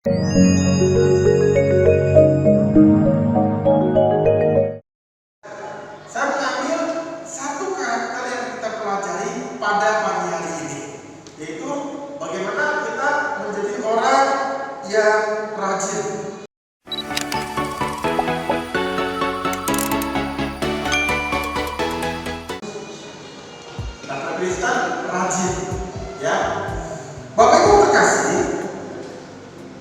Saya mengambil satu karakter yang kita pelajari pada pagi hari ini, yaitu bagaimana kita menjadi orang yang rajin. Kata Kristen rajin, ya. Bapak Ibu terkasih,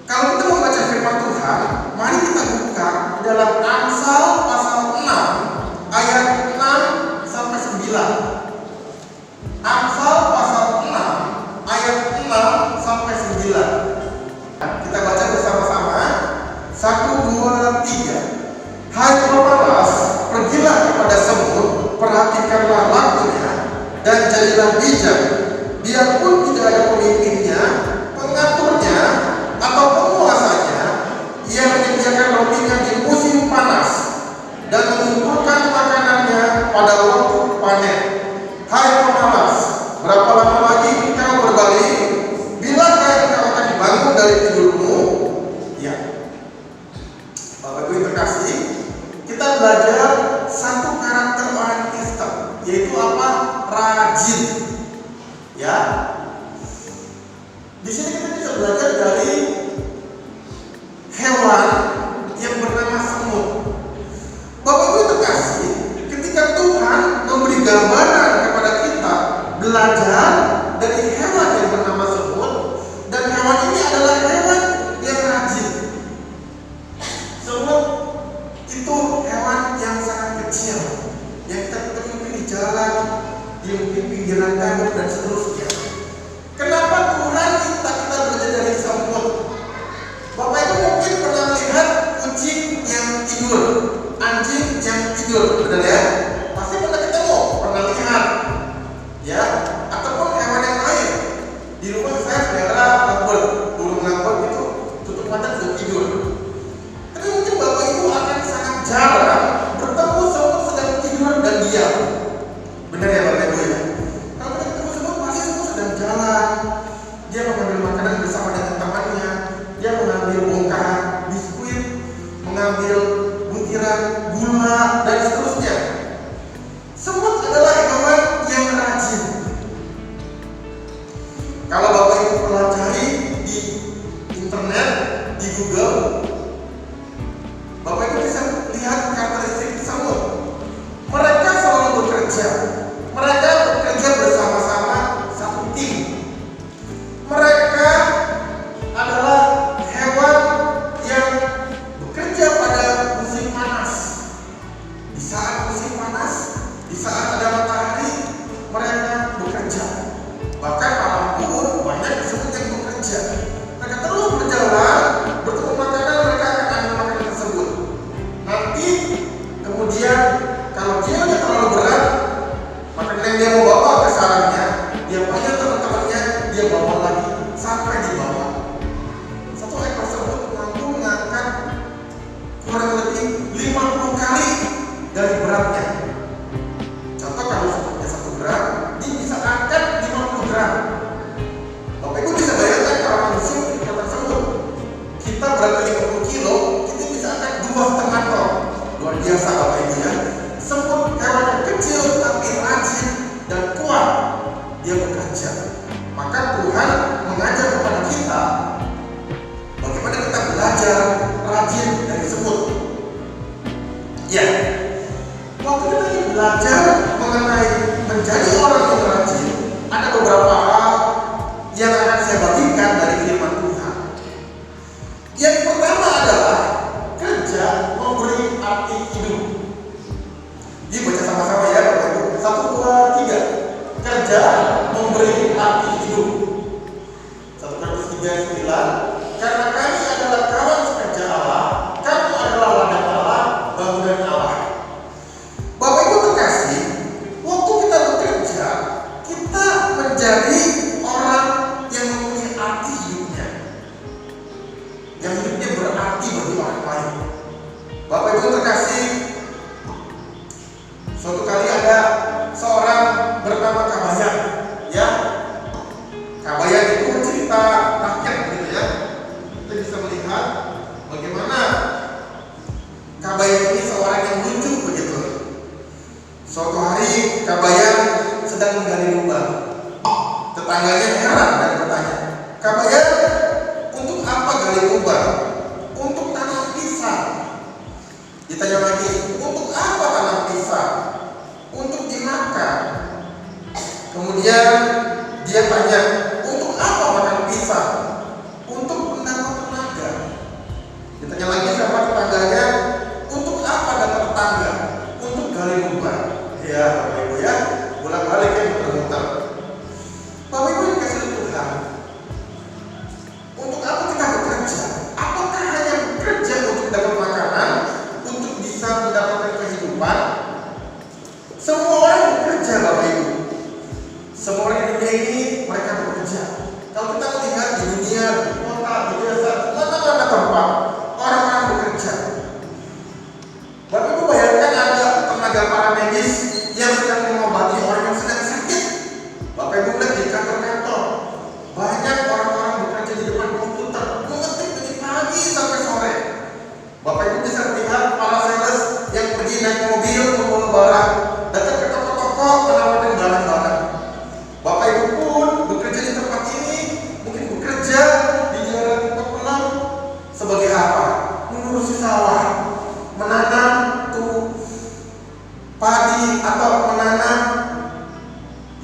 kalau kita membaca firman Tuhan, mari kita buka di dalam Amsal pasal 6 ayat 6 sampai 9. Amsal pasal 6 ayat 6 sampai 9. Kita baca bersama-sama. 1, 2, 3. Hai pemalas, pergilah kepada semut, perhatikanlah lakunya, dan jadilah bijak. Biarpun tidak ada pemimpinnya, pengaturnya, atau penguasanya, ia menyediakan rotinya di musim panas dan mengumpulkan makanannya pada waktu panen. Hai pemalas, berapa lama lagi engkau berbalik? Bilakah engkau akan dibangun dari tidurmu? Ya, Bapak Ibu terkasih, kita belajar satu karakter orang Kristen, yaitu apa? Rajin. Ya, di sini kita bisa belajar dari hewan yang bernama semut. Bapak Ibu terkasih, ketika Tuhan memberi gambaran kepada kita belajar dari hewan yang bernama semut, dan hewan ini adalah hewan yang rajin. Semut itu hewan yang sangat kecil, yang kita temui di jalan, di pinggiran danau dan seterusnya. Kenapa Tuhan minta kita belajar dari semut? Bapak Ibu mungkin pernah melihat kucing yang tidur, anjing yang tidur, benar ya? Pasti pernah ketemu, pernah lihat, ya? Ataupun hewan yang lain. Di rumah saya pelihara lovebird, burung lovebird itu tutup mata sudah tidur. Tapi mungkin Bapak Ibu akan sangat jarang bertemu semut sedang tidur dan diam. Benar ya Bapak Ibu ya? Kalau kita ketemu semut, pasti semut sedang jalan. Dia mengambil makanan bersama dengan temannya. Dia mengambil bongkahan biskuit, mengambil butiran gula dan seterusnya. Semut adalah hewan yang rajin. Kalau Bapak Ibu pelajari di internet, di Google, Bapak Ibu bisa lihat karakteristik semut. Mereka selalu bekerja. Mereka bekerja bersama-sama satu tim. Mereka adalah hewan yang bekerja pada musim panas. Di saat musim panas, di saat ada matahari, mereka bekerja. Bahkan malam pun banyak disebut yang bekerja. Mereka terus berjalan, bertemu makanan, mereka akan ambil makanan tersebut. Nanti kemudian kalau dia udah terlalu berat, makanan yang dia mau bawa ke sarangnya, dia panggil teman-temannya, dia bawa lagi sampai di bawah. Satu ekor semut mampu mengangkat kurang lebih 50 kali dari beratnya. Contoh kalau semutnya 1 gram, dia bisa angkat 50 gram. Bapak Ibu bisa bayangkan kalau manusia kita semut, kita berat 50 kilo, kita bisa angkat 2,5 ton. Luar biasa Bapak Ibu ya. Semut hewan yang kecil tapi rajin dan kuat, dia bekerja. Maka Tuhan mengajar kepada kita bagaimana kita belajar rajin dari semut. Ya, waktu kita ingin belajar mengenai menjadi orang yang rajin, ada beberapa hal yang akan saya bagikan dari firman Tuhan. Yang pertama adalah kerja memberi arti hidup. Dibaca sama-sama ya Bapak Ibu. 1, 2, 3. Kerja memberi arti hidup. 1 Korintus 3:9. Karena kami adalah kawan sekerja Allah, kamu adalah ladang Allah, bangunan Allah. Bapak Ibu terkasih, waktu kita bekerja, kita menjadi orang yang mempunyai arti hidupnya, yang hidupnya berarti bagi orang lain. Bapak Ibu terkasih, suatu kali ada seorang bernama Kabayan, ya. Kabayan itu cerita rakyat gitu ya. Kita bisa melihat Bagaimana Kabayan ini seorang yang lucu begitu. Suatu hari Kabayan sedang menggali lubang. Tetangganya heran dan bertanya, "Kabayan, untuk apa gali lubang?" "Untuk tanam pisang." Ditanya lagi, "Untuk apa tanam pisang?" "Untuk dimakan." Kemudian dia tanya, "Untuk apa makan pisang?" "Untuk menambah tenaga." Ditanya lagi sama tetangganya, "Untuk apa dapat tetangga?" "Untuk gali lubang." Ya, Bapak Ibu ya, bolak-balik ya, muter-muter. Bapak Ibu yang dikasihi Tuhan, untuk apa kita bekerja? Apakah hanya bekerja untuk dapat makanan, untuk bisa mendapatkan kehidupan? Semua orang bekerja, Bapak Ibu. Semua orang di dunia ini mereka bekerja. Kalau kita melihat di dunia, di kota, di desa, mana-mana tempat orang-orang bekerja. Bapak Ibu bayangkan ada tenaga paramedis yang sedang mengobati orang yang sedang sakit. Bapak Ibu lihat di kantor-kantor, banyak orang-orang bekerja di depan komputer, mengetik dari pagi sampai sore. Bapak Ibu bisa lihat para sales yang pergi naik mobil membawa barang, datang ke toko-toko menawarkan barang-barang. Bapak Ibu pun bekerja di tempat ini, mungkin bekerja di jalan Pepelang sebagai apa? Mengurusi sawah, menanam padi atau menanam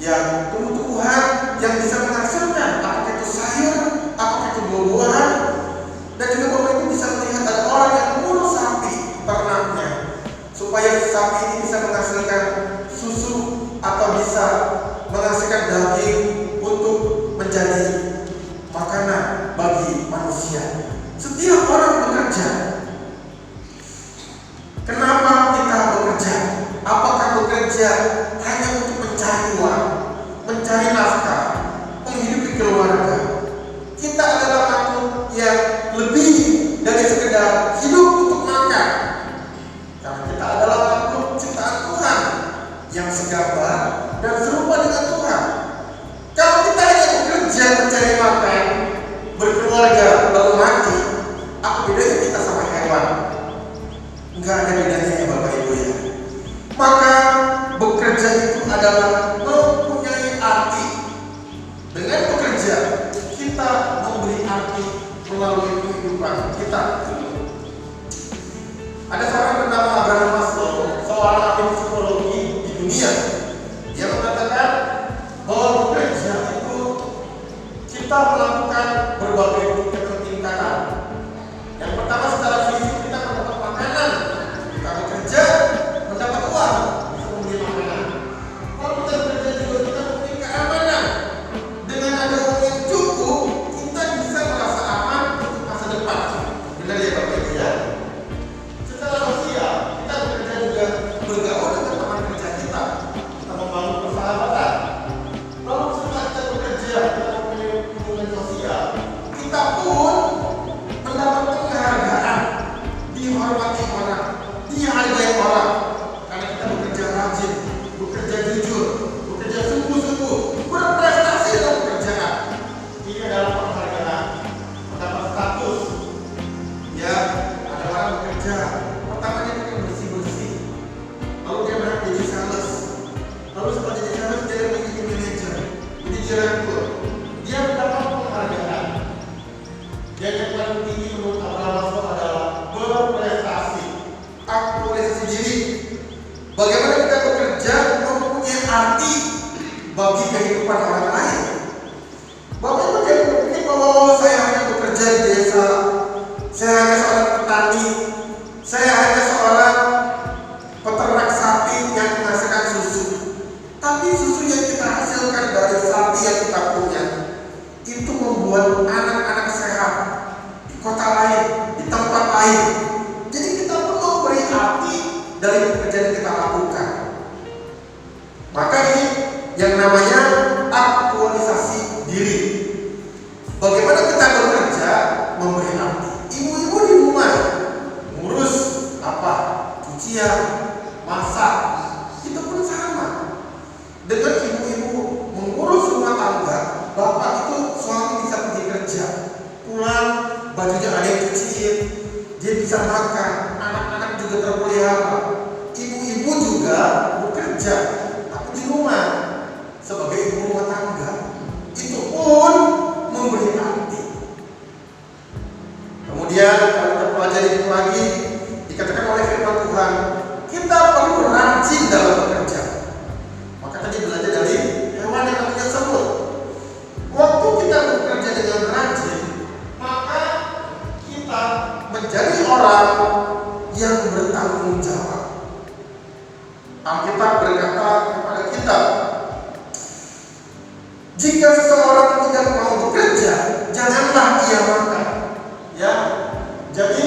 ya tumbuh-tumbuhan yang bisa menghasilkan, apakah itu sayur, apakah itu buah-buahan. Dan juga Bapak Ibu bisa melihat ada orang yang mengurus sapi ternaknya supaya sapi ini bisa menghasilkan susu atau bisa menghasilkan daging untuk menjadi makanan bagi manusia. Setiap orang bekerja. Kenapa kita bekerja? Apakah bekerja hanya untuk mencari uang, mencari nafkah, menghidupi keluarga? Kita adalah makhluk yang lebih dari sekedar hidup untuk makan. Karena kita adalah makhluk ciptaan Tuhan yang segambar dan serupa dengan Tuhan. Kalau kita hanya bekerja mencari makan, berkeluarga lalu mati, apa bedanya kita sama hewan? Enggak ada bedanya ya Bapak Ibu ya. Maka bekerja itu adalah mempunyai arti. Dengan bekerja kita memberi arti melalui kehidupan kita. Ada seorang bernama Abraham Maslow, seorang ahli psikologi di dunia. Dia mengatakan bahwa bekerja itu kita melakukan berbagai kepentingkan. Yang pertama, secara fisik kita mendapat makanan. Kita bekerja mendapat uang, bisa membeli makanan. Kalau kita bekerja juga kita mempunyai keamanan. Dengan ada uang yang cukup, kita bisa merasa aman untuk masa depan. Benar ya Bapak Ibu ya? Secara sosial, kita bekerja juga bergaul dengan teman kerja kita. Kita membangun persahabatan. Lalu setelah kita bekerja, kita mempunyai hubungan sosial, kita pun mendapat penghargaan, dihormati orang, dihargai orang, karena kita bekerja rajin, bekerja jujur, bekerja sungguh-sungguh, berprestasi dalam pekerjaan. Ini adalah penghargaan, mendapat status. Ya, ada orang bekerja, pertama dia mungkin bersih-bersih, lalu dia berhak jadi sales, lalu setelah jadi sales dia menjadi manajer, jadi direktur. Dia mendapat penghargaan. Dan yang paling tinggi menurut Abraham Maslow adalah berprestasi, aktualisasi diri. Bagaimana kita bekerja mempunyai arti bagi kehidupan orang lain. Bapak Ibu jangan berpikir bahwa saya hanya bekerja di desa, saya hanya seorang petani, saya hanya seorang peternak sapi yang menghasilkan susu. Tapi susu yang kita hasilkan dari sapi yang kita punya itu membuat anak-anak sehat di kota lain, di tempat lain. Jadi kita perlu memberi arti dari pekerjaan yang kita lakukan. Maka ini yang namanya aktualisasi diri. Bagaimana kita bekerja memberi arti. Ibu-ibu di rumah ngurus apa? Cucian, masak, itu pun sama. Dengan ibu-ibu mengurus rumah tangga, bapak itu suami bisa pergi kerja, pulang bajunya ada yang cuciin, dia bisa makan, anak-anak juga terpelihara, ibu-ibu juga bekerja, tapi di rumah sebagai ibu rumah tangga, itu pun memberi arti. Kemudian kalau kita pelajari itu lagi, dikatakan oleh firman Tuhan, kita perlu rajin dalam bekerja. Maka tadi belajar dari hewan yang namanya semut. Waktu kita bekerja dengan rajin, maka kita menjadi orang yang bertanggung jawab. Alkitab berkata kepada kita, jika seseorang tidak mau bekerja, janganlah ia makan. Ya, jadi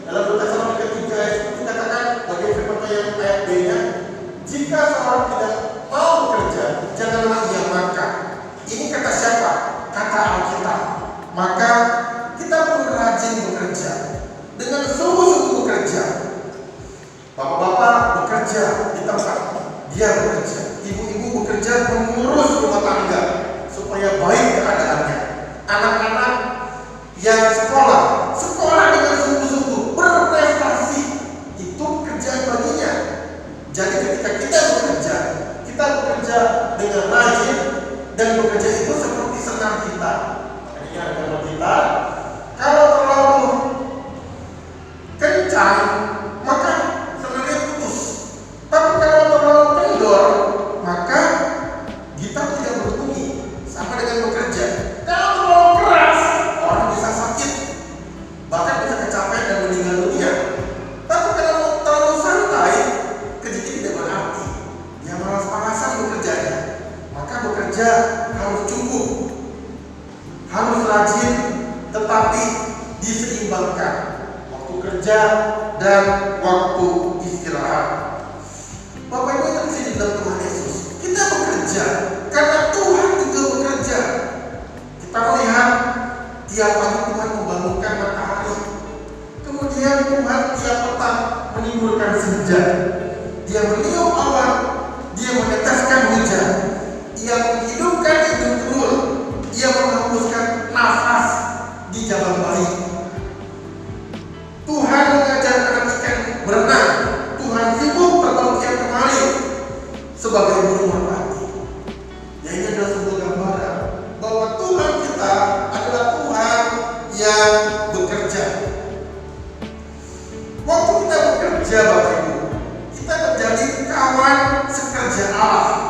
dalam 2 Tesalonika 3 ayat 10 dikatakan bagi firman Tuhan ayat B-nya, jika seorang tidak mau bekerja, janganlah ia makan. Ini kata siapa? Kata Alkitab. Maka kita perlu rajin bekerja, dengan sungguh-sungguh bekerja. Bapak-bapak bekerja di tempat, dia bekerja. Ibu-ibu bekerja mengurus rumah tangga supaya baik keadaannya. Anak-anak yang sekolah dengan sungguh-sungguh berprestasi, itu pekerjaan baginya. Jadi ketika kita bekerja dengan rajin, dan bekerja itu seperti senam kita. Makanya kalau kita kalau terlalu kencang, maka senamnya putus. Tapi kalau terlalu kendor, maka gitar tidak berbunyi. Sama dengan bekerja. Kalau terlalu keras, orang bisa sakit, bahkan bisa kecapean dan meninggal dunia. Tapi kalau terlalu santai, kerja tidak berarti. Dia malas-malasan bekerjanya. Maka bekerja harus cukup, harus rajin, tetapi diseimbangkan waktu kerja dan waktu istirahat. Bapak Ibu yang di dalam Tuhan Yesus, kita bekerja karena Tuhan juga bekerja. Kita melihat tiap pagi Tuhan membangunkan matahari, kemudian Tuhan tiap petang menimbulkan senja. Dia meniup awan, dia meneteskan hujan, ia menghidupkan hidup telur, ia menghembuskan nafas di jalan bayi. Tuhan mengajarkan ikan berenang, Tuhan sibuk terbang kian kemari sebagai burung merpati. Ya, ini adalah sebuah gambaran bahwa Tuhan kita adalah Tuhan yang bekerja. Waktu kita bekerja, Bapak Ibu, kita menjadi kawan sekerja Allah.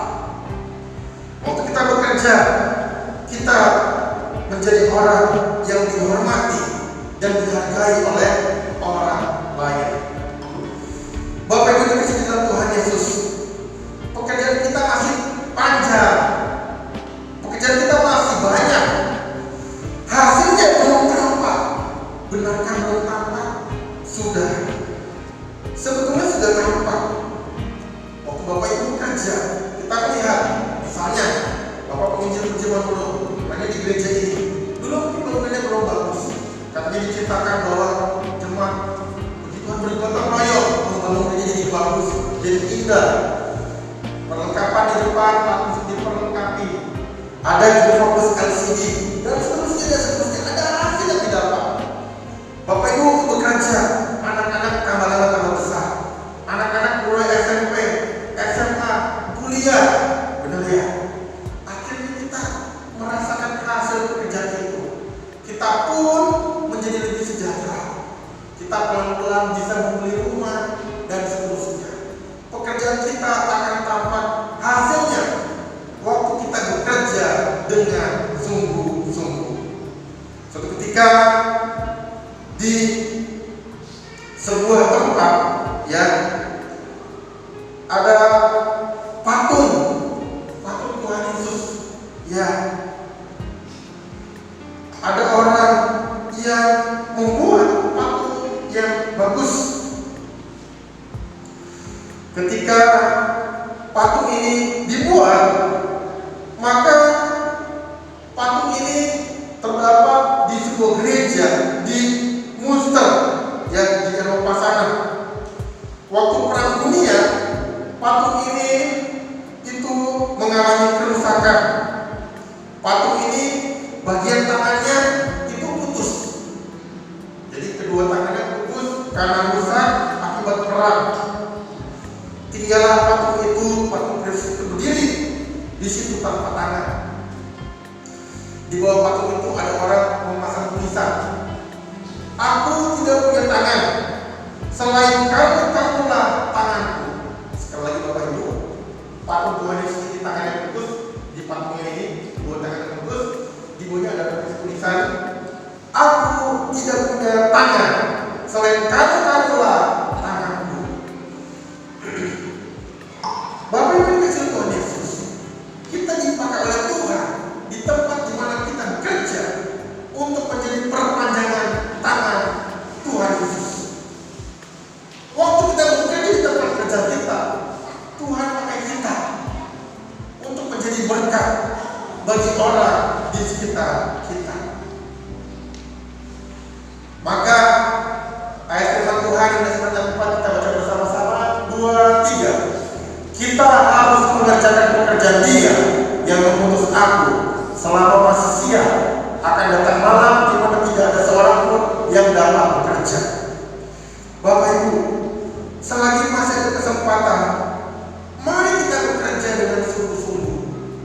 Waktu kita bekerja, kita menjadi orang yang dihormati dan dihargai oleh orang lain. Bapak Ibu yang di dalam Tuhan Yesus, pekerjaan kita masih panjang, pekerjaan kita masih banyak, hasilnya belum tampak. Benarkah belum tampak? Sudah. Sebetulnya sudah tampak. Waktu Bapak Ibu bekerja, kita lihat, misalnya Bapak penginjil zaman dulu, hanya di gereja ini, dulu mungkin bangunannya belum bagus. Katanya diceritakan bahwa jemaat begitu bergotong royong membangun gereja jadi bagus, jadi indah. Perlengkapan di depan harus diperlengkapi. Ada juga fokus LCD dan seterusnya. Ada hasil yang didapat. Bapak Ibu bekerja, anak-anak tambah lama tambah besar. Anak-anak mulai SMP, SMA, kuliah, benar ya? Akhirnya kita merasakan hasil pekerjaan itu. Kita pun menjadi lebih sejahtera. Kita pelan-pelan bisa membeli rumah dan seterusnya. Pekerjaan kita akan tampak hasilnya waktu kita bekerja dengan sungguh-sungguh. Suatu ketika di sebuah tempat, ya, ada patung Tuhan Yesus, ya. Ada orang yang membuat patung yang bagus. Ketika patung ini dibuat, maka patung ini terdapat di sebuah gereja di Munster, yang di Eropa sana. Waktu Perang Dunia, patung ini itu mengalami kerusakan. Patung ini bagian tangannya itu putus. Jadi kedua tangannya putus, karena rusak akibat perang. Tinggallah patung Kristus itu berdiri di situ tanpa tangan. Di bawah patung itu ada orang memasang tulisan, "Aku tidak punya tangan, selain kamulah tanganku." Sekali lagi Bapak Ibu, patung Tuhan Yesus di tangannya Petrus, di patungnya ini dua tangan Petrus, di bawahnya ada tulisan, "Aku tidak punya tangan, selain kamulah tanganku." Bapak Ibu kecil Tuhan Yesus, kita dipakai oleh Tuhan di tempat di mana kita bekerja untuk menjadi perpanjangan tangan Tuhan Yesus. Waktu kita bekerja di tempat kerja kita, Tuhan pakai kita untuk menjadi berkat bagi orang di sekitar kita. Maka ayat firman Tuhan yang sebentar kita baca bersama-sama, 2, 3. Kita harus mengerjakan pekerjaan Dia yang mengutus aku selama masih siang. Akan datang malam di mana tidak ada seorang pun yang dapat bekerja. Bapak Ibu, selagi masih ada kesempatan, mari kita bekerja dengan sungguh-sungguh.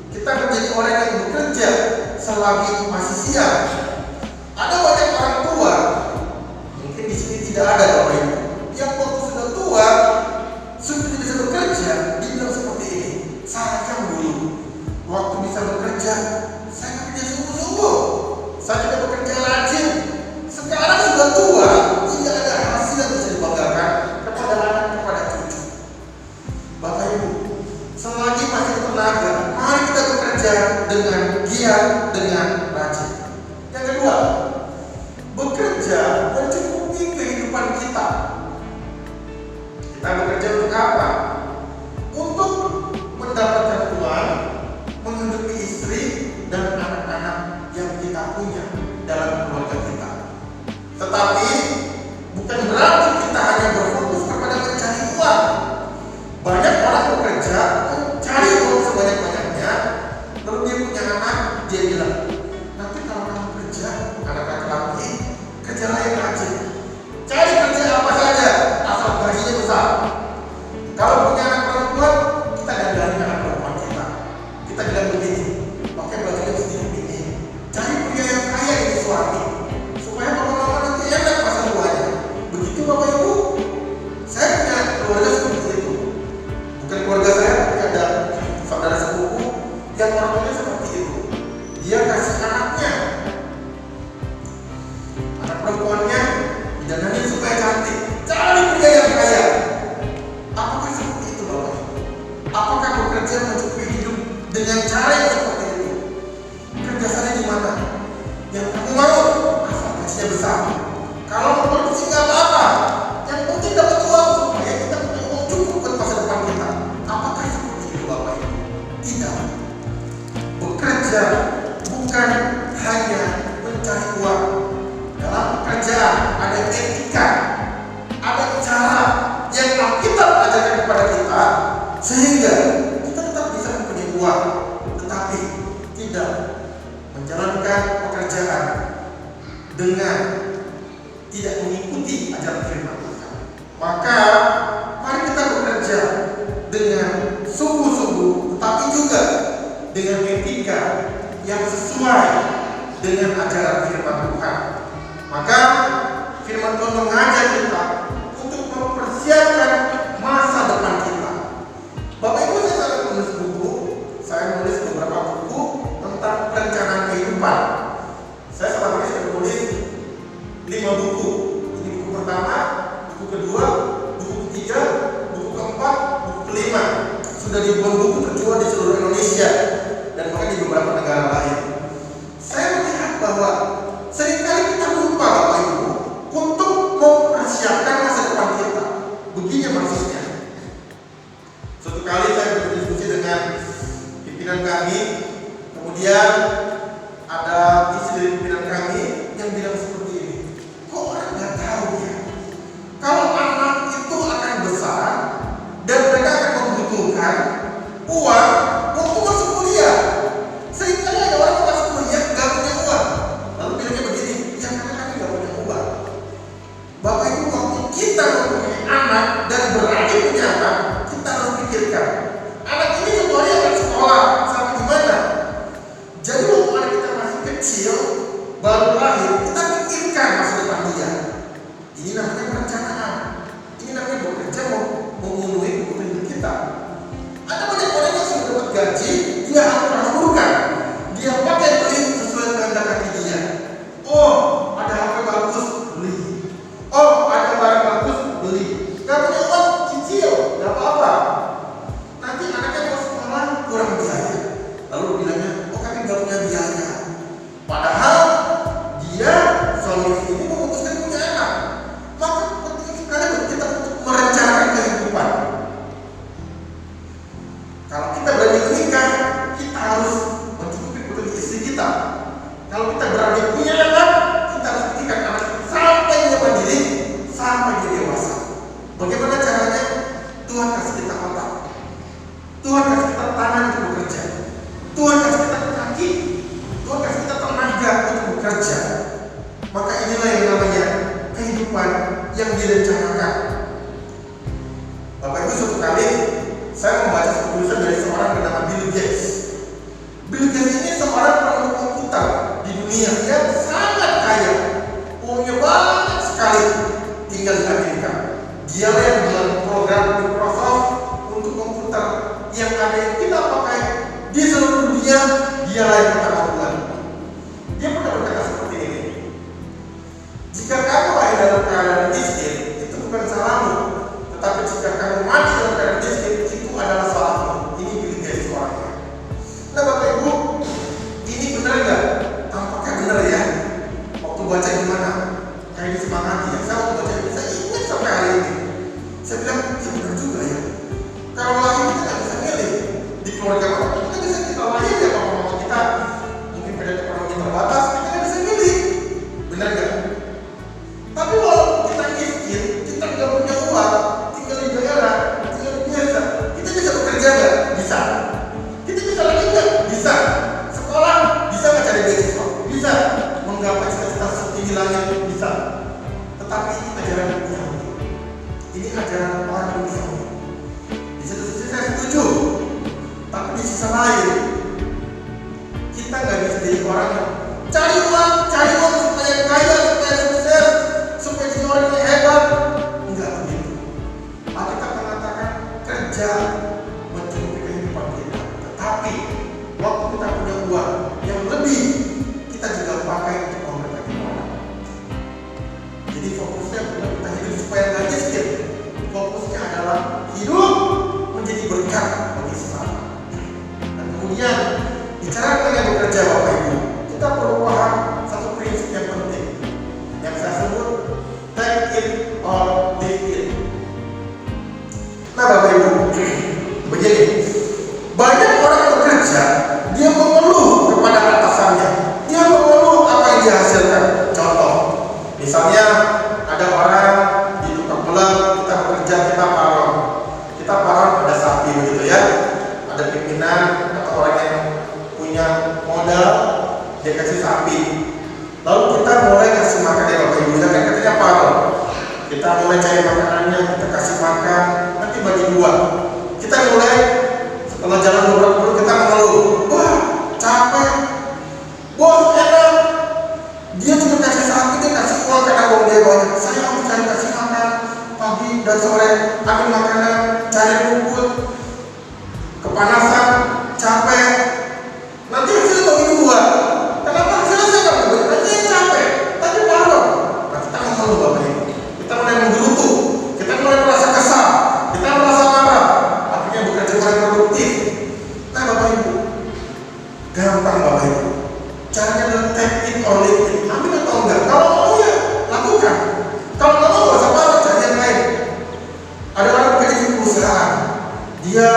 Kita menjadi orang yang bekerja selagi masih siang. Ada banyak orang tua, mungkin di sini tidak ada Bapak Ibu, yang waktu sudah tua, sudah tidak bisa bekerja, dibilang seperti ini, "Sayang dulu, waktu bisa bekerja, saya kerja sungguh-sungguh, saya tidak bekerja rajin. Sekarang sudah tua, tidak ada hasil yang bisa dibanggakan kepada anak, kepada cucu." Bapak Ibu, selagi masih tenaga, mari kita bekerja dengan giat, dengan rajin. Yang kedua, bekerja mencukupi kehidupan kita. Kita bekerja untuk apa? Untuk mendapatkan uang, menghidupi istri dan anak-anak yang kita punya dalam keluarga kita. Tetapi bukan berarti kita hanya berfokus kepada mencari uang. Banyak orang bekerja mencari uang sebanyak-banyaknya, lalu dia punya anak, dia bilang, "Nanti kalau kamu kerja, anak laki-laki, kerjalah yang rajin. Cari kerja apa saja, asal gajinya besar. Kalau punya anak perempuan, kita dandanin anak perempuan kita. Kita bilang begini, pakai bajunya sedikit ini. Cari pria yang kaya ini suami, supaya bapak-bapak nanti enak masa tuanya." Begitu Bapak Ibu. Saya punya keluarga seperti itu. Bukan keluarga saya, tapi ada saudara sepupu yang orangnya seperti itu. Dia kasih anaknya, anak perempuannya, didandanin supaya cantik. Cari pria yang kaya. Apakah seperti itu Bapak Ibu? Apakah bekerja mencukupi hidup dengan cara yang seperti itu? Kerja sana di mana? Yang kamu mau, asal gajinya besar. Kalau mau produksi nggak apa-apa, yang penting dapat uang supaya kita punya uang cukup buat masa depan kita. Apakah seperti itu Bapak Ibu? Tidak. Bekerja bukan hanya mencari uang. Dalam pekerjaan ada etika, ada cara yang Alkitab ajarkan kepada kita, sehingga kita tetap bisa mempunyai uang, tetapi tidak menjalankan pekerjaan dengan tidak mengikuti ajaran firman Tuhan. Maka mari kita bekerja dengan sungguh-sungguh, tetapi juga dengan etika yang sesuai dengan ajaran firman Tuhan. Maka firman Tuhan mengajak kita untuk mempersiapkan masa depan kita. Bapak Ibu, saya menulis buku, saya menulis beberapa buku tentang perencanaan kehidupan. Saya selama ini sudah menulis 5 buku. Ini buku pertama, buku kedua, buku ketiga, buku keempat, buku kelima. Sudah ribuan buku terjual di seluruh Indonesia dan bahkan di beberapa negara lain. Saya melihat bahwa seringkali kita lupa Bapak Ibu untuk mempersiapkan masa depan kita. Begini maksudnya. Suatu kali saya berdiskusi dengan pimpinan kami, kemudian ada isi dari pimpinan kami yang bilang seperti ini, "Kok orang nggak tahu ya? Kalau anak itu akan besar dan mereka akan membutuhkan uang untuk masuk kuliah. Seringkali anak dan berani punya anak, kita harus pikirkan anak ini satu hari akan sekolah sampai gimana. Jadi waktu anak kita masih kecil, baru lahir, kita pikirkan masa depan dia. Ini namanya perencanaan. Ini namanya bekerja memenuhi kebutuhan hidup kita. Ada banyak orang yang sudah dapat gaji, dia atur-aturkan. Dia pakai beli sesuai kehendak hati dia. Oh, ada HP bagus, beli. Oh, ada barang bagus, beli. Gak punya uang, cicil, gak apa-apa. Nanti anaknya mau sekolah kurang biaya. Lalu bilangnya, oh kami gak punya biaya. Padahal dia suami ini memutuskan punya anak. Maka penting sekali untuk kita untuk merencanakan kehidupan. Kalau kita berani menikah, kita harus mencukupi kebutuhan istri kita. Kalau kita berani punya anak, kita harus pikirkan anak sampai dia mandiri, sampai dia dewasa. Bagaimana caranya? Tuhan kasih kita otak, Tuhan kasih kita tangan untuk bekerja, Tuhan kasih kita kaki, Tuhan kasih kita tenaga untuk bekerja. Maka inilah yang namanya kehidupan yang direncanakan. Bapak Ibu, suatu kali saya membaca tulisan dari seorang bernama Bill Gates. Bill Gates ini seorang penemu komputer di dunia yang sangat kaya, uangnya banyak sekali, tinggal di Amerika. Dialah yang membuat program Microsoft untuk komputer yang ada yang kita pakai di seluruh dunia. Dialah yang pertama buat. Dia pernah berkata seperti ini: jika kamu lahir dalam keadaan miskin, itu bukan salahmu. Tetapi jika kamu mati dalam keadaan miskin, itu adalah salahmu. Ini Bill Gates orangnya. Nah Bapak Ibu, ini benar nggak? Tampaknya benar ya. Waktu baca gimana? Kayak disemangati ya. Saya waktu baca bisa ingat sampai hari ini. Saya bilang, ya benar juga ya. Kalau lahir kita nggak bisa milih di keluarga mana. Kita bisa kita lahir ya bapak-bapak kita. Mungkin pada ekonomi terbatas, kita nggak bisa milih. Benar nggak? Tapi walaupun kita miskin, kita nggak punya uang, tinggal di daerah, tinggal di desa, kita bisa bekerja nggak? Bisa. Kita bisa lagi nggak? Bisa. Sekolah bisa nggak cari beasiswa? Bisa. Menggapai cita-cita setinggi langit? Bisa. Tetapi ini ajaran duniawi. Ini ajaran orang duniawi. Di satu sisi saya setuju, tapi di sisi lain kita nggak bisa jadi orang yang cari uang supaya kaya, supaya sukses, supaya jadi orang yang hebat. Enggak begitu. Alkitab mengatakan kerja mencukupi kehidupan kita. Tetapi waktu kita punya uang yang lebih, kita juga pakai untuk memberkati orang. Jadi fokusnya bukan kita hidup supaya nggak miskin. Fokusnya adalah hidup menjadi berkat bagi sesama. Dan kemudian bicara mengenai bekerja Bapak Ibu, kita perlu paham satu prinsip yang penting yang saya sebut take it or leave it. Nah Bapak Ibu, begini, banyak orang bekerja, dia mengeluh kepada atasannya, dia mengeluh apa yang dihasilkan. Contoh, misalnya ada orang di tukang belang, kita bekerja, kita paron ada sapi begitu ya, ada pimpinan atau orang yang punya modal, dia kasih sapi. Lalu kita mulai kasih makan ya Bapak Ibu, kan katanya paron. Kita mulai cari makanannya, kita kasih makan, nanti bagi dua. Kita mulai setelah jalan beberapa bulan kita mengeluh, wah capek, bos enak, dia cuma kasih sapi, dia kasih uang karena uang dia banyak. Saya harus cari kasih makan pagi dan sore, ambil makanan, cari rumput, kepanasan, capek. Nanti hasilnya bagi dua. Kenapa hasilnya saya nggak bagi? Nanti saya capek, tapi paron. Nah kita mengeluh Bapak Ibu, kita mulai menggerutu, kita mulai merasa kesal, kita merasa marah, akhirnya bekerja kurang produktif. Nah Bapak Ibu, gampang Bapak Ibu, caranya adalah take it or leave it. Ambil atau enggak? Kalau mau ya lakukan. Kalau nggak mau nggak usah paron, cari yang lain. Ada orang bekerja di perusahaan, dia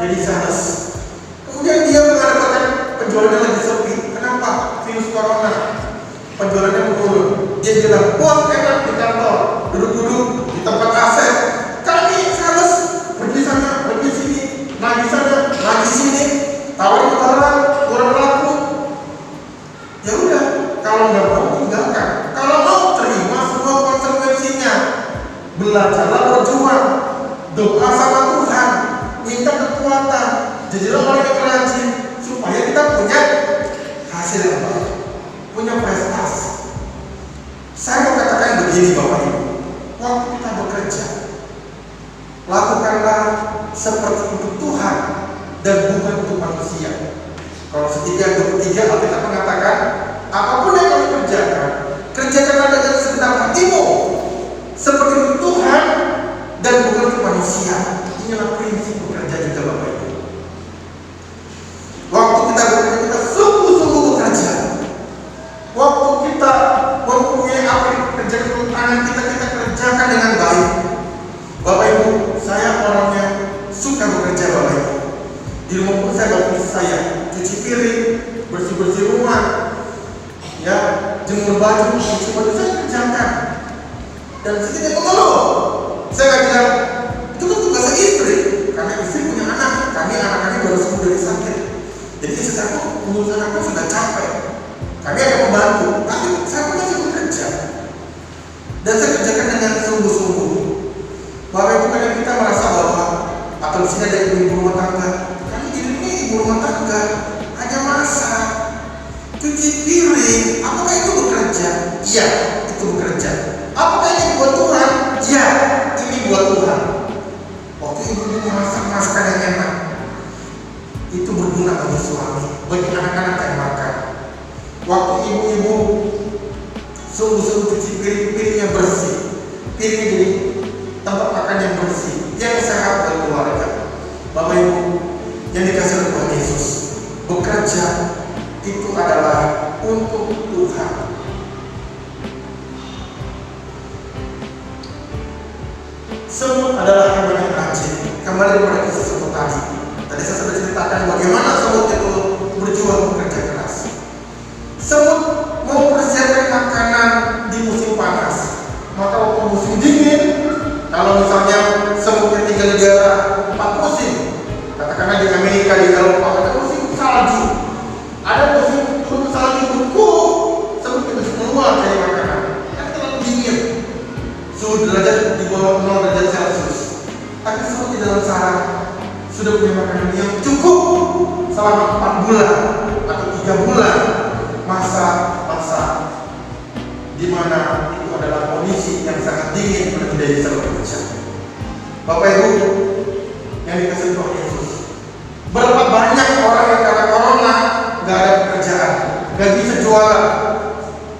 jadi sales, kemudian dia mengadakan penjualannya lagi sepi. Kenapa? Virus corona, penjualannya menurun. Dia bilang, bos enak di kantor, duduk-duduk di tempat AC. Kami sales pergi sana, pergi sini, lagi sana, lagi sini, tawarin barang, kurang laku. Ya udah, kalau nggak mau tinggalkan. Kalau mau terima semua konsekuensinya. Belajarlah berjuang. doa sama Tuhan, minta kekuatan, jadilah orang yang rajin supaya kita punya hasil yang baik, punya prestasi. Saya mau katakan begini Bapak Ibu, waktu kita bekerja, lakukanlah seperti untuk Tuhan dan bukan untuk manusia. Kalau Sekian 23 Alkitab mengatakan, apapun yang kamu kerjakan, kerjakanlah dengan segenap hatimu, seperti untuk Tuhan dan bukan untuk manusia. Inilah prinsip bekerja juga Bapak Ibu. Waktu kita bekerja, kita sungguh-sungguh bekerja. Waktu kita mempunyai apa yang dikerjakan untuk tangan kita kerjakan dengan baik. Bapak Ibu, saya orang yang suka bekerja Bapak Ibu. Di rumah pun saya bantu saya cuci piring, bersih-bersih rumah, ya, jemur baju, cuci baju saya kerjakan. Dan sedikit mengeluh. Saya nggak bilang itu kan tugas istri, karena istri punya anak, anak-anaknya baru sembuh dari sakit. Jadi istri aku mengurus anakku sudah capek. Kami akan membantu, tapi saya masih bekerja. Dan saya kerjakan dengan sungguh-sungguh. Bapak Ibu, kadang kita merasa bahwa atau di sini ada ibu rumah tangga. Kami ini ibu rumah tangga, hanya masak, cuci piring. Apakah itu bekerja? Iya, itu bekerja. Apakah ini buat Tuhan? Iya, ini buat Tuhan. Waktu ibu masak masakan yang enak, itu berguna bagi suami, bagi anak-anak yang makan. Waktu ibu-ibu sungguh-sungguh cuci piring-piringnya bersih, piringnya jadi tempat makan yang bersih, yang sehat buat keluarga. Bapak Ibu yang dikasih oleh Tuhan Yesus, bekerja itu adalah untuk Tuhan. Semut adalah hewan yang rajin. Kembali kepada kisah semut tadi. Tadi saya sudah ceritakan bagaimana semut itu berjuang bekerja keras. Semut mempersiapkan makanan di musim panas. Maka waktu musim dingin, kalau misalnya semutnya tinggal di daerah 4 musim, katakanlah di Amerika, di Eropa, ada musim salju, ada musim turun salju beku, semut itu keluar dari makanan. Kan terlalu dingin, suhu derajat di bawah 0 derajat Celcius. Tapi semut di dalam sarang sudah punya makanan yang cukup selama 4 bulan atau 3 bulan masa di mana itu adalah kondisi yang sangat dingin dan tidak bisa bekerja. Bapak Ibu yang dikasih Tuhan Yesus, berapa banyak orang yang karena corona nggak ada pekerjaan, nggak bisa jualan.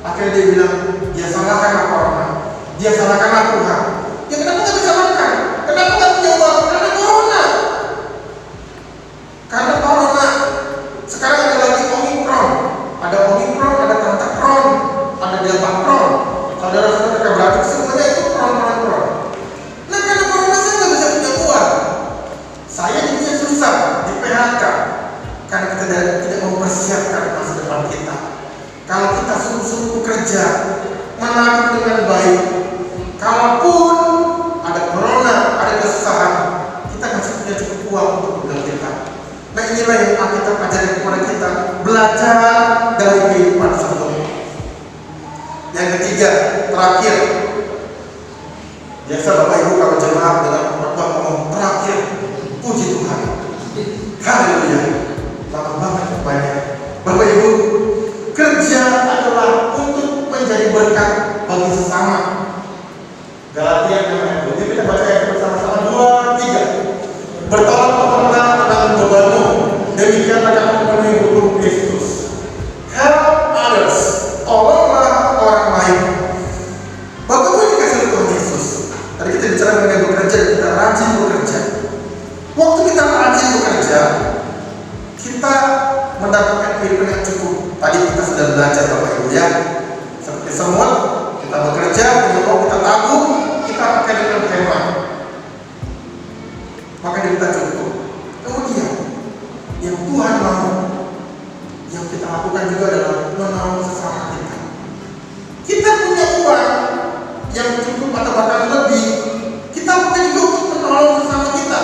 Akhirnya dia bilang, dia salahkanlah corona, dia salahkanlah Tuhan. Ya kenapa nggak bisa makan? Kenapa nggak punya uang? Karena corona. Karena corona. Sekarang ada lagi Omicron, ada Deltacron, ada Deltacron. Saudara-saudara berarti semuanya itu kron. Nah karena corona saya nggak bisa punya uang, saya jadinya susah di PHK karena kita tidak mempersiapkan masa depan kita. Kalau kita sungguh-sungguh bekerja, menabung dengan baik, kalaupun ada corona, ada kesusahan, kita masih punya cukup uang untuk modal kita. Nah inilah yang kita ajarkan kepada kita, belajar dari kehidupan sebelumnya. Yang ketiga, terakhir, biasa Bapak Ibu kalau jemaat dengan khotbah ngomong terakhir, puji Tuhan, haleluya, lama banget banyak. Bapak Ibu, kerja adalah untuk menjadi berkat bagi sesama. Galatia 6 ayat 2. Kita baca ayat bersama-sama 2, 3. Bertolak-tolaklah dalam bebanmu, demikianlah kamu memenuhi hukum Kristus. Help others, tolonglah orang lain. Bapak Ibu dikasih oleh Tuhan Yesus. Tadi kita bicara mengenai bekerja, kita rajin bekerja. Waktu kita rajin bekerja, kita mendapatkan kehidupan yang cukup. Tadi kita sudah belajar Bapak Ibu ya. Seperti semut, kita bekerja, punya uang kita tabung, kita pakai dengan hemat. Maka kita cukup. Kemudian yang Tuhan mau, yang kita lakukan juga adalah menolong sesama kita. Kita punya uang yang cukup atau bahkan lebih, kita pakai juga untuk menolong sesama kita.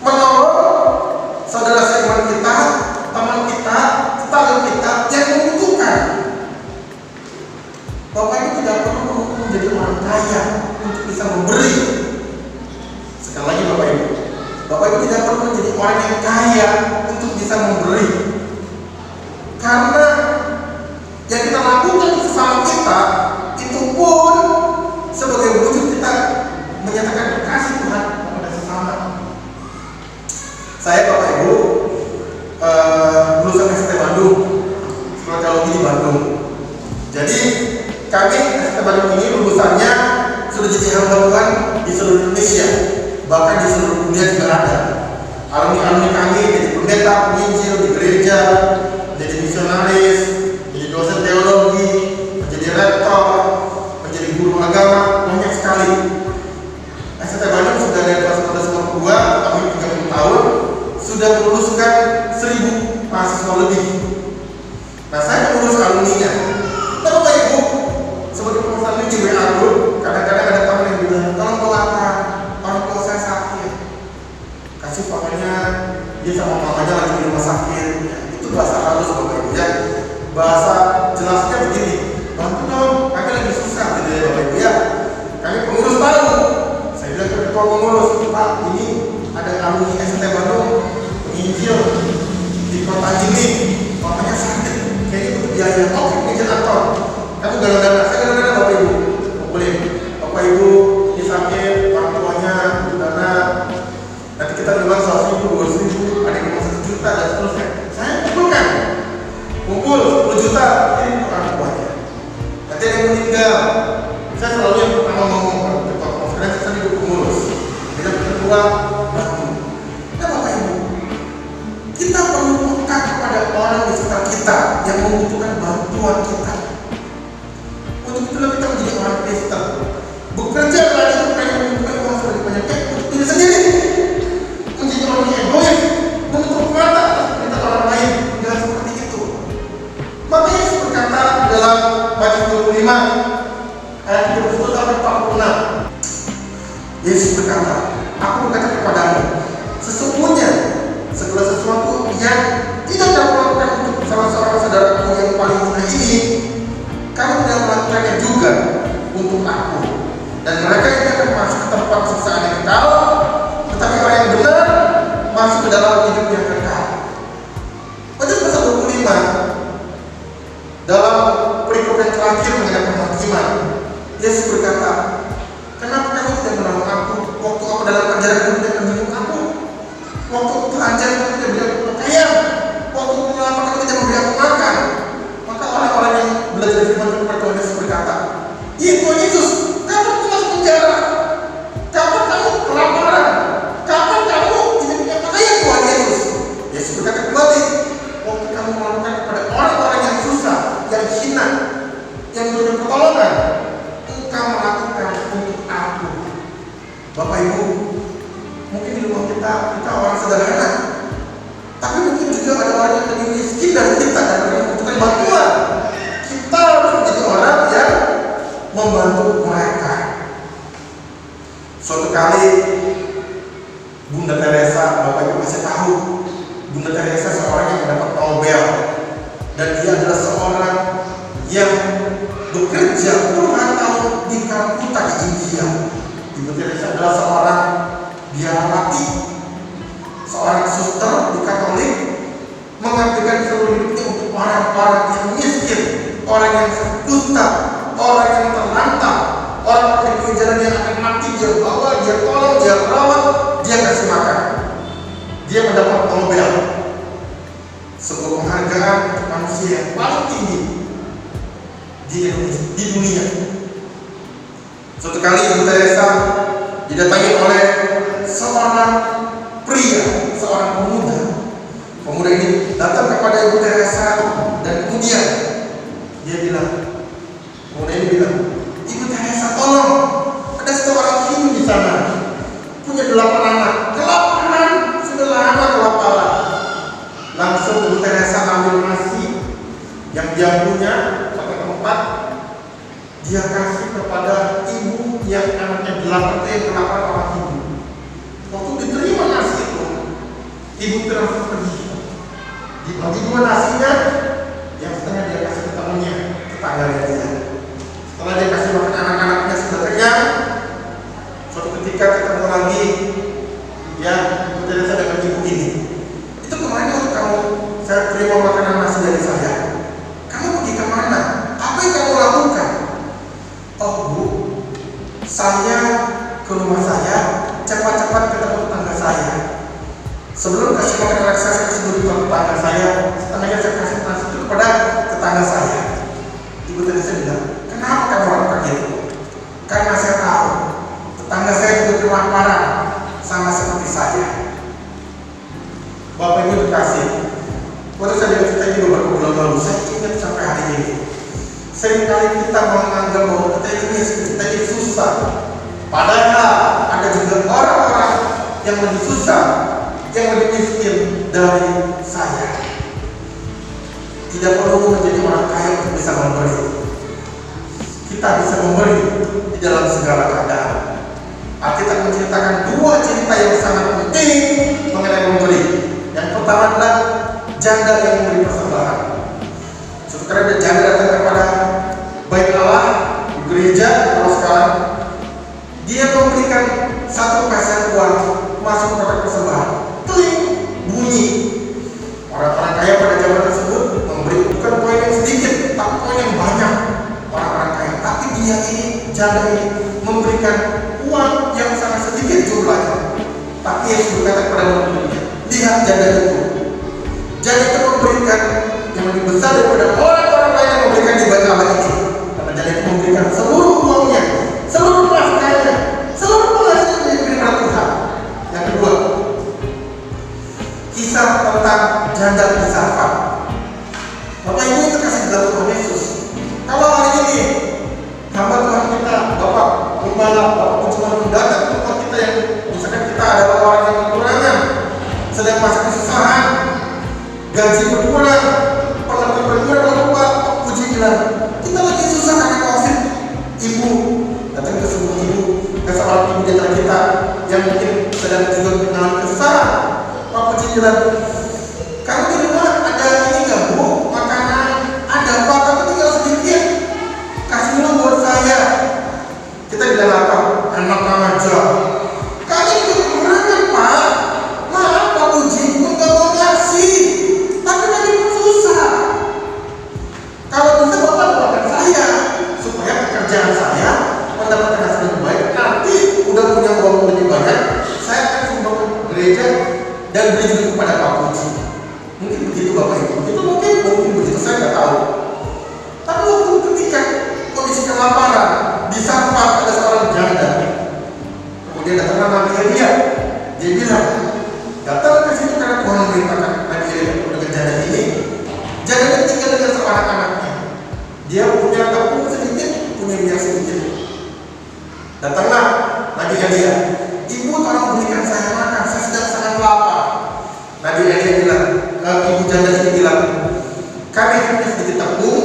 Menolong saudara seiman kita, teman kita, tetangga kita yang membutuhkan. Bapak Ibu tidak perlu menjadi orang kaya untuk bisa memberi. Bapak Ibu tidak perlu menjadi orang yang kaya untuk bisa memberi. Karena yang kita lakukan sesama kita itu pun sebagai wujud kita menyatakan kasih Tuhan kepada sesama. Saya Bapak Ibu lulusan ST Bandung, sekolah teologi di Bandung. Jadi kami ST Bandung ini lulusannya sudah jadi hamba Tuhan di seluruh Indonesia, bahkan di seluruh dunia juga ada. Alumni kami jadi pendeta, penginjil di gereja, jadi misionaris, jadi dosen teologi, menjadi rektor, menjadi guru agama, banyak sekali. ST Bandung sudah dari tahun 1992, kami 30 tahun, sudah meluluskan 1000 mahasiswa lebih. Nah, saya mengurus alumninya. Nah, Bapak Ibu, sebagai pemesan di WA Group, kadang-kadang ada teman yang bilang, tolong doakan, orang tua saya sakit. Kasih papanya, dia sama mamanya lagi di rumah sakit. Ya, itu bahasa halus Bapak Ibu ya. Bahasa jelasnya begini, bantu dong, kami lagi susah gitu ya Bapak Ibu ya. Kami pengurus tahu. Saya bilang ke ketua pengurus, Pak, ini ada alumni ST Bandung, penginjil di kota ini, mamanya sakit, kayaknya butuh biaya. Oke, penginjil kantor. Kamu galang-galang, saya galang-galang Bapak Ibu. Boleh, Bapak Ibu ini sakit, orang tuanya butuh dana. Nanti kita bilang 100.000, 200.000, ada yang mau 1 juta dan seterusnya. Saya kumpulkan, kumpul 10 juta, ini untuk orang tuanya. Nanti ada yang meninggal. Saya selalu yang pertama ngomong ke ketua konferensi, saya sendiri pengurus. Bila ketua bantu. Nah Bapak Ibu, kita perlu peka kepada orang di sekitar kita yang membutuhkan bantuan kita. Untuk itulah kita menjadi orang Kristen. Bekerja lagi bukan membutuhkan uang sebagai penyakit untuk diri sendiri. Menjadi orang yang egois, menutup mata atas perintah orang lain. Jangan seperti itu. Maka Yesus berkata dalam Matius 25 ayat 31 sampai 46. Yesus berkata, aku berkata kepadamu, sesungguhnya segala sesuatu yang tidak kamu lakukan untuk salah seorang saudaraku yang paling mudah ini, kamu tidak melakukannya juga untuk aku. Dan mereka ini akan masuk ke tempat siksaan yang kekal, tetapi orang yang benar masuk ke dalam hidup yang kekal. Matius pasal 25 dalam perikop yang terakhir mengenai penghakiman, Yesus berkata, kenapa kamu tidak menolong aku waktu aku dalam ajaran kamu tidak menolong aku? Waktu aku belajar kamu tidak beri aku pakaian, waktu aku melapar kamu tidak memberi aku makan. Maka orang-orang yang belajar firman kepada Tuhan Yesus berkata, iya Tuhan Yesus, kapan kamu masuk penjara? Kapan kamu kelaparan? Kapan kamu tidak punya pakaian Tuhan Yesus? Yesus berkata kembali, waktu kamu melakukan kepada orang-orang yang susah, yang hina, yang butuh pertolongan, engkau melakukan untuk aku. Bapak Ibu, mungkin di rumah kita orang sederhana, tapi mungkin juga ada orang yang lebih miskin dari kita dan yang membutuhkan bantuan. Kita harus menjadi orang yang membantu mereka. Suatu kali Bunda Teresa, Bapak Ibu masih tahu, Bunda Teresa seorang yang mendapat Nobel, dan dia adalah seorang yang bekerja puluhan tahun di Kalkuta di India. Ibu Teresa adalah seorang biarawati, seorang suster di Katolik, mengabdikan seluruh hidupnya untuk orang-orang yang miskin, orang yang dusta, orang yang terlantar, orang yang di jalan yang akan mati, dia bawa, dia tolong, dia rawat, dia kasih makan. Dia mendapat Nobel, sebuah penghargaan untuk manusia yang paling tinggi di dunia. Suatu kali Ibu Teresa didatangi oleh seorang pria, seorang pemuda. Pemuda ini datang kepada Ibu Teresa dan kemudian dia bilang, pemuda ini bilang, Ibu Teresa tolong, ada seorang ibu di sana punya 8 anak, kelaparan, sudah lama kelaparan. Langsung Ibu Teresa ambil nasi yang dia punya pakai tempat, dia kasih kepada ibu yang anaknya 8 yang kelaparan orang ibu. Waktu diterima nasi itu, ibu langsung pergi, dibagi 2 nasinya, yang setengah dia kasih ke temannya, tetangganya dia. Setelah dia kasih makan anak-anaknya sudah kenyang, suatu ketika ketemu lagi, ya Ibu Teresa Saya ke rumah saya, cepat-cepat ketemu tetangga saya. Sebelum kasih makan anak saya kasih dulu ke tetangga saya, setengahnya saya kasih nasi itu kepada tetangga saya. Ibu tadi saya bilang, kenapa kamu lakukan itu? Karena saya tahu tetangga saya juga kelaparan sama seperti saya. Bapak Ibu dikasih, waktu saya dengar cerita ini beberapa bulan lalu, saya ingat sampai hari ini. Seringkali kita menganggap bahwa kita ini susah. Padahal ada juga orang-orang yang lebih susah, yang lebih miskin dari saya. Tidak perlu menjadi orang kaya untuk bisa memberi. Kita bisa memberi di dalam segala keadaan. Alkitab menceritakan dua cerita yang sangat penting mengenai memberi. Yang pertama adalah janda yang memberi persembahan. Suatu kali ada janda datang kepada bait Allah di gereja, kalau sekarang dia memberikan 1 peser uang masuk ke kotak persembahan. Kling, bunyi. Orang-orang kaya pada zaman tersebut memberi bukan koin yang sedikit, tapi koin yang banyak. Orang-orang kaya, tapi dia ini, janda ini memberikan uang yang sangat sedikit jumlahnya. Tapi Yesus berkata kepada murid-muridnya, lihat janda itu. Janda itu memberikan yang lebih besar daripada orang-orang lain yang memberikan di bait Allah ini. Karena janda itu memberikan seluruh uangnya, seluruh nafkahnya, seluruh penghasilan yang diberikan oleh Tuhan. Yang kedua, kisah tentang janda di Zarfat. Bapak Ibu itu kasih dalam Tuhan Yesus. Kalau hari ini hamba Tuhan kita, Bapak Gembala, Bapak Kunjungan datang ke tempat kita yang misalkan kita adalah orang yang kekurangan, sedang masa kesusahan, gaji berkurang, penghasilan berkurang, lalu Pak puji bilang, kita lagi susah karena COVID. Ibu datang ke sebuah ibu, ke seorang ibu di antara kita yang mungkin sedang juga mengalami kesusahan. Pak puji bilang, kamu di rumah ada ini nggak Bu? Makanan ada Pak, tapi tinggal sedikit. Kasih dulu buat saya. Kita bilang apa? Enak aja. Kami juga kekurangan Pak. Maaf Pak Puji, pun nggak mau ngasih. Tapi kami pun susah. Kalau bisa Bapak doakan saya supaya pekerjaan saya mendapatkan hasil yang baik. Nanti udah punya uang lebih banyak, saya akan sumbang ke gereja dan beri juga kepada Pak Puji. Mungkin begitu Bapak Ibu. Itu mungkin begitu, saya nggak tahu. Tapi waktu ketika kondisi kelaparan di Zarfat ada seorang janda, kemudian datanglah Nabi Elia. Dia bilang, datang ke situ karena Tuhan memerintahkan Nabi Elia dengan janda ini. Janda ini tinggal dengan seorang anaknya. Dia punya tepung sedikit, punya minyak sedikit. Datanglah Nabi Elia, ibu tolong berikan saya makan, saya sedang sangat lapar. Nabi Elia bilang, ibu janda ini bilang, kami punya sedikit tepung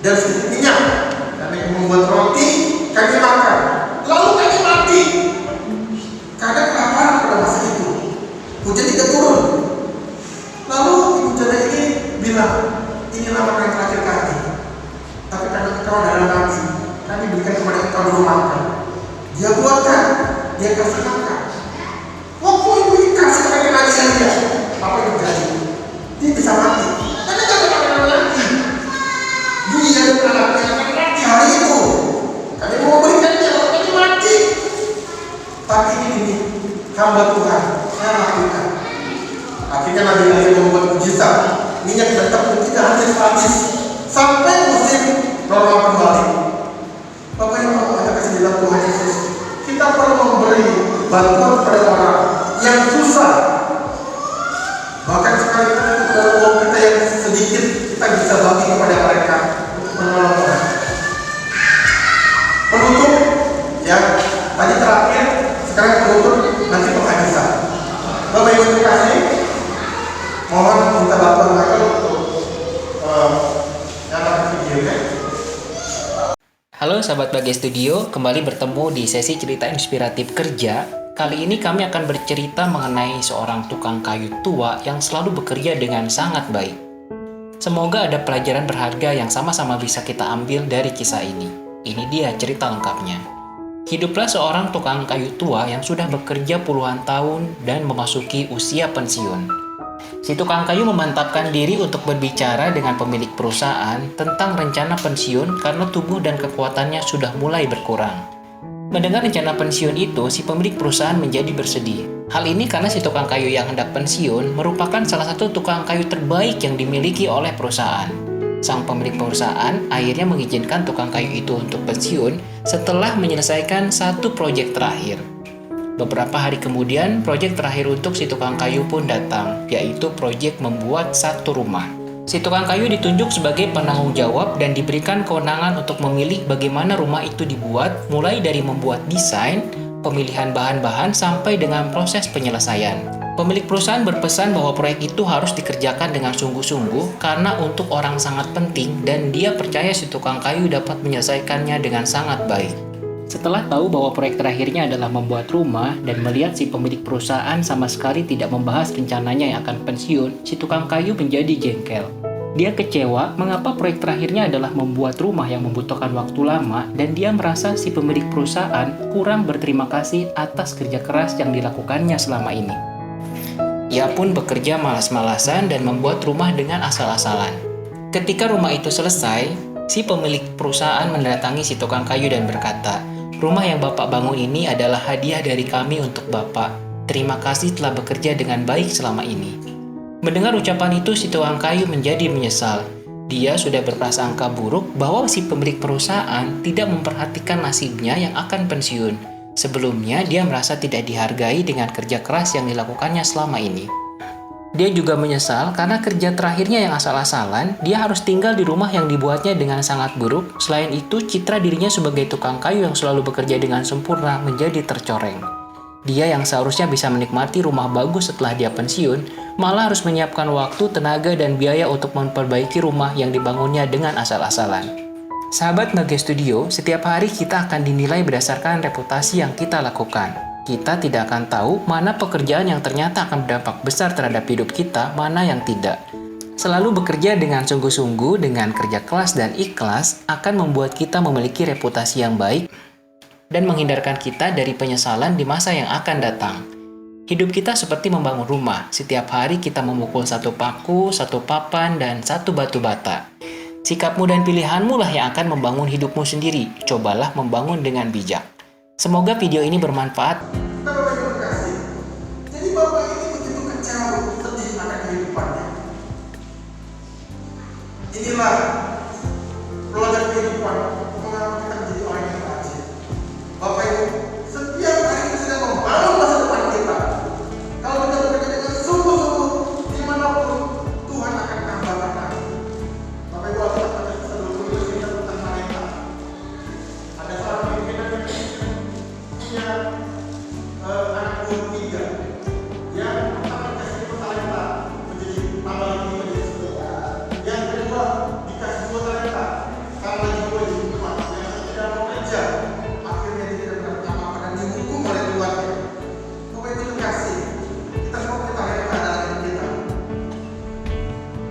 dan sedikit minyak. Kami membuat roti, kami makan, lalu kami mati. Karena kelaparan pada masa itu, hujan tidak turun. Lalu ibu janda ini bilang, inilah makanan terakhir kami. Tapi karena engkau adalah nabi, kami berikan kepada engkau dulu makan. Dia buatkan, dia kasih makan. Waktu ibu ini kasih kepada Nabi Elia, apa yang terjadi? Dia bisa mati. Karena tidak ada makanan lagi. Dia dan anaknya akan mati hari itu. Kami mau memberikannya, kalau kami mati. Tapi ini hamba Tuhan, saya lakukan. Akhirnya Nabi Elia membuat mujizat. Minyak dan tepung tidak habis sampai musim normal kembali. Bapak yang mau kita kasih dalam Tuhan Yesus, kita perlu memberi bantuan kepada orang yang susah. Bahkan sekalipun itu dalam uang kita yang sedikit, kita bisa bagi kepada mereka untuk menolong orang. Penutup, ya, tadi terakhir, sekarang penutup, nanti penghadisan. Bapak Ibu terima kasih. Mohon minta bantuan Michael untuk nyalakan videonya. Halo sahabat Bagai Studio, kembali bertemu di sesi cerita inspiratif kerja. Kali ini kami akan bercerita mengenai seorang tukang kayu tua yang selalu bekerja dengan sangat baik. Semoga ada pelajaran berharga yang sama-sama bisa kita ambil dari kisah ini. Ini dia cerita lengkapnya. Hiduplah seorang tukang kayu tua yang sudah bekerja puluhan tahun dan memasuki usia pensiun. Si tukang kayu memantapkan diri untuk berbicara dengan pemilik perusahaan tentang rencana pensiun karena tubuh dan kekuatannya sudah mulai berkurang. Mendengar rencana pensiun itu, si pemilik perusahaan menjadi bersedih. Hal ini karena si tukang kayu yang hendak pensiun merupakan salah satu tukang kayu terbaik yang dimiliki oleh perusahaan. Sang pemilik perusahaan akhirnya mengizinkan tukang kayu itu untuk pensiun setelah menyelesaikan satu proyek terakhir. Beberapa hari kemudian, proyek terakhir untuk si tukang kayu pun datang, yaitu proyek membuat satu rumah. Si tukang kayu ditunjuk sebagai penanggung jawab dan diberikan kewenangan untuk memilih bagaimana rumah itu dibuat, mulai dari membuat desain, pemilihan bahan-bahan, sampai dengan proses penyelesaian. Pemilik perusahaan berpesan bahwa proyek itu harus dikerjakan dengan sungguh-sungguh karena untuk orang sangat penting dan dia percaya si tukang kayu dapat menyelesaikannya dengan sangat baik. Setelah tahu bahwa proyek terakhirnya adalah membuat rumah dan melihat si pemilik perusahaan sama sekali tidak membahas rencananya yang akan pensiun, si tukang kayu menjadi jengkel. Dia kecewa mengapa proyek terakhirnya adalah membuat rumah yang membutuhkan waktu lama dan dia merasa si pemilik perusahaan kurang berterima kasih atas kerja keras yang dilakukannya selama ini. Ia pun bekerja malas-malasan dan membuat rumah dengan asal-asalan. Ketika rumah itu selesai, si pemilik perusahaan mendatangi si tukang kayu dan berkata, "Rumah yang Bapak bangun ini adalah hadiah dari kami untuk Bapak. Terima kasih telah bekerja dengan baik selama ini." Mendengar ucapan itu, si tukang kayu menjadi menyesal. Dia sudah berprasangka buruk bahwa si pemilik perusahaan tidak memperhatikan nasibnya yang akan pensiun. Sebelumnya, dia merasa tidak dihargai dengan kerja keras yang dilakukannya selama ini. Dia juga menyesal karena kerja terakhirnya yang asal-asalan, dia harus tinggal di rumah yang dibuatnya dengan sangat buruk. Selain itu, citra dirinya sebagai tukang kayu yang selalu bekerja dengan sempurna menjadi tercoreng. Dia yang seharusnya bisa menikmati rumah bagus setelah dia pensiun, malah harus menyiapkan waktu, tenaga, dan biaya untuk memperbaiki rumah yang dibangunnya dengan asal-asalan. Sahabat Bagai Studio, setiap hari kita akan dinilai berdasarkan reputasi yang kita lakukan. Kita tidak akan tahu mana pekerjaan yang ternyata akan berdampak besar terhadap hidup kita, mana yang tidak. Selalu bekerja dengan sungguh-sungguh, dengan kerja keras dan ikhlas, akan membuat kita memiliki reputasi yang baik dan menghindarkan kita dari penyesalan di masa yang akan datang. Hidup kita seperti membangun rumah. Setiap hari kita memukul satu paku, satu papan, dan satu batu bata. Sikapmu dan pilihanmu lah yang akan membangun hidupmu sendiri. Cobalah membangun dengan bijak. Semoga video ini bermanfaat. Kita Bapak Ibu kasih. Jadi Bapak ini begitu kecewa, sedih akan kehidupannya. Inilah pelajaran kehidupan mengapa kita menjadi orang yang rajin. Bapak Ibu, setiap hari kita sedang membangun masa depan kita. Kalau kita bekerja dengan sungguh-sungguh, dimanapun Tuhan akan tambahkan kami. Bapak Ibu, Alkitab pada kisah 20 bercerita tentang Mareta. Ada seorang pimpinan yang punya anak buah 3. Yang pertama dikasih talenta menjadi tambah lagi menjadi 10. Yang kedua dikasih 2 talenta tambah lagi 2 jadi 4. Yang tidak mau kerja akhirnya dia tidak mendapat apa-apa dan dihukum oleh keluarga. Bapak Ibu terkasih, kita semua kita lihat keadaan kita.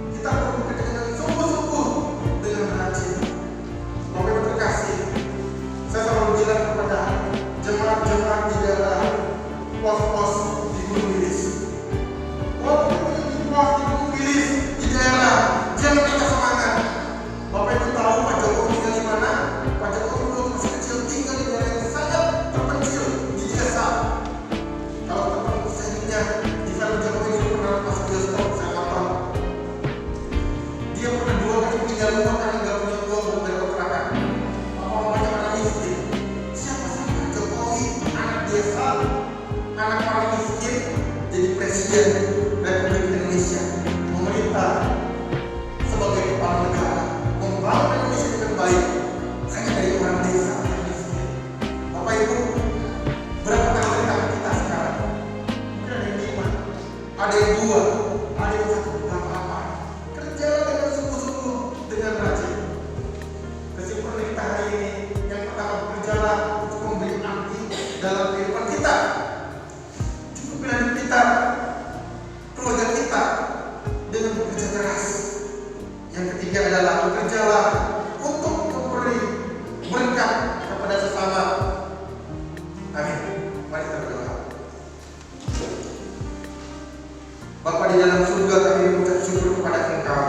Kita perlu bekerja dengan sungguh-sungguh dengan rajin. Bapak Ibu terkasih, saya selalu bilang kepada jemaat-jemaat di daerah pos-pos di Gunung Wilis. Bapak Ibu di pos di Gunung Wilis di daerah, jangan kita semangat. Bapak Ibu tahu Pak Jokowi tinggal di mana? Pak Jokowi dulu masih kecil tinggal di daerah yang sangat terpencil di desa. Kalau teman sehingganya di film Jokowi ini pernah masuk bioskop, saya nonton. Dia pernah 2 kali tinggal rumah karena nggak punya uang untuk bayar kontrakan. Mamanya orang miskin. Siapa sih Pak Jokowi, anak desa, anak orang miskin, jadi presiden Republik Indonesia, memerintah sebagai kepala negara, membangun Indonesia dengan baik. Hanya dari orang desa yang miskin. Bapak Ibu, berapa tangan tangan kita sekarang? Mungkin ada yang 5, ada yang 2, ada yang 1, nggak apa-apa. Kerjalah dengan sungguh-sungguh, dengan rajin. Kesimpulan kita hari ini, yang pertama bekerjalah untuk memberi arti dalam kehidupan kita. Cukuplah hidup kita, keluarga kita dengan bekerja keras. Yang ketiga adalah bekerjalah untuk memberi berkat kepada sesama. Amin. Mari kita berdoa. Bapa di dalam surga, kami mengucap syukur kepada Engkau.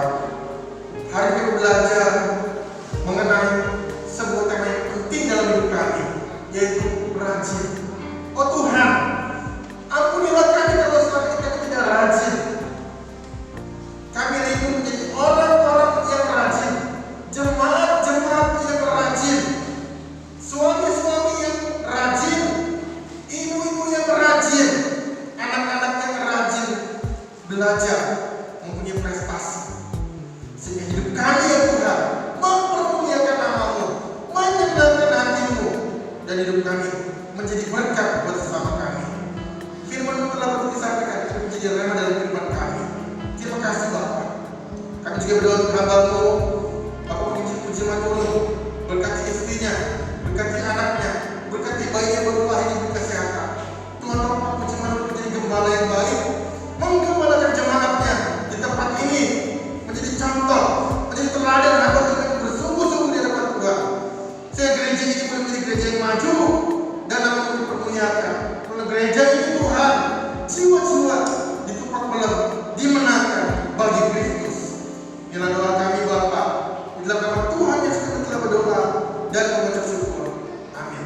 Hari ini belajar mengenai sebuah tema yang penting dalam hidup kami, yaitu rajin. Oh Tuhan, ampunilah kami kalau selama ini kami tidak rajin. Kami rindu menjadi orang-orang yang rajin, jemaat-jemaat yang rajin, suami-suami yang rajin, ibu-ibu yang rajin, anak-anak yang rajin belajar, mempunyai prestasi. Sehingga hidup kami ya Tuhan mempermuliakan nama-Mu, menyenangkan hati-Mu, dan hidup kami menjadi berkat buat sesama kami. Firman-Mu telah disampaikan menjadi rema dalam kehidupan kami. Terima kasih Bapak. Kami juga berdoa untuk hamba-Mu, Bapak puji Matulung, berkati istrinya, berkati anaknya, berkati bayinya baru lahir diberi kesehatan. Tuhan Bapak puji Matulung menjadi gembala yang baik, menggembalakan jemaatnya di tempat ini, menjadi contoh, menjadi teladan hamba Tuhan yang bersungguh-sungguh di hadapan Tuhan. Sehingga gereja ini boleh menjadi gereja yang maju dan nama-Mu dipermuliakan. Karena gereja ini Tuhan, jiwa-jiwa ditumpah malam dimenangkan bagi Kristus. Inilah doa kami Bapa. Inilah nama Tuhan Yesus kami telah berdoa dan mengucap syukur. Amin.